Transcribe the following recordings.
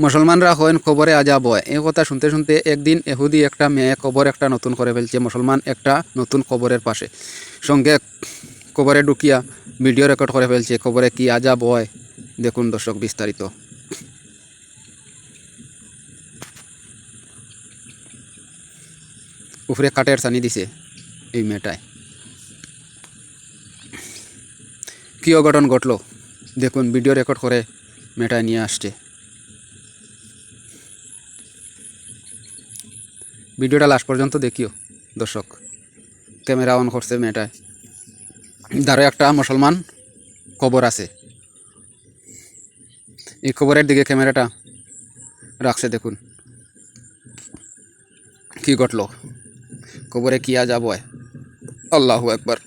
মুসলমানরা হন কবরে আজাব হয়। এই কথা শুনতে শুনতে একদিন এহুদি একটা মেয়ে কবর একটা নতুন করে ফেলছে মুসলমান একটা নতুন কবরের পাশে, সঙ্গে কবরে ঢুকিয়া ভিডিও রেকর্ড করে ফেলছে কবরে কি আজাব হয়। দেখুন দর্শক বিস্তারিত। উপরে কাঠের ছানি দিছে এই মেয়েটায়। কী অঘটন ঘটলো দেখুন, ভিডিও রেকর্ড করে মেয়েটায় নিয়ে আসছে। ভিডিওটা লাস্ট পর্যন্ত দেখিও দর্শক। ক্যামেরা অন করছে মেয়েটায়, ধারে একটা মুসলমান কবর আছে, এই কবরের দিকে ক্যামেরাটা রাখছে। দেখুন কি ঘটলো, কবরে কি আজাব হয়। আল্লাহু আকবার।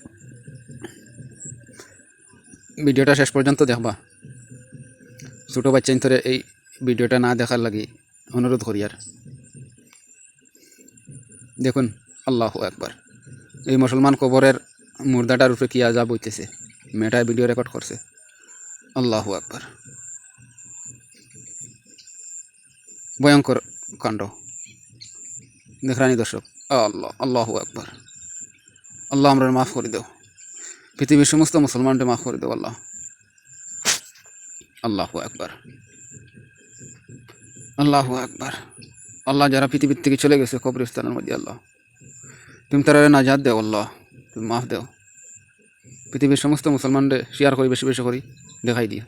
ভিডিওটা শেষ পর্যন্ত দেখবা। ছোটো বাচ্চা ধরে এই ভিডিওটা না দেখার লাগি অনুরোধ করি। আর দেখুন আল্লাহু আকবার, এই মুসলমান কবরের মুর্দাটার উপরে কি আজাব হইতেছে, মেয়েটায় ভিডিও রেকর্ড করছে। আল্লাহু আকবার, ভয়ঙ্কর কাণ্ড। দেখরানি দর্শক। আল্লাহ আল্লাহু আকবার। আল্লাহ আমরা মাফ করে দেও, পৃথিবীর সমস্ত মুসলমানকে মাফ করে দেও আল্লাহ। আল্লাহু আকবার, আল্লাহু আকবার। আল্লাহ যারা পৃথিবীর থেকে চলে গেছে কবরস্থানের মধ্যে, আল্লাহ তুমি তারা নাজাত দেও, আল্লাহ তুমি মাফ দেও। পৃথিবীর সমস্ত মুসলমানদের শেয়ার করি, বেশি বেশি করি দেখাই দিও।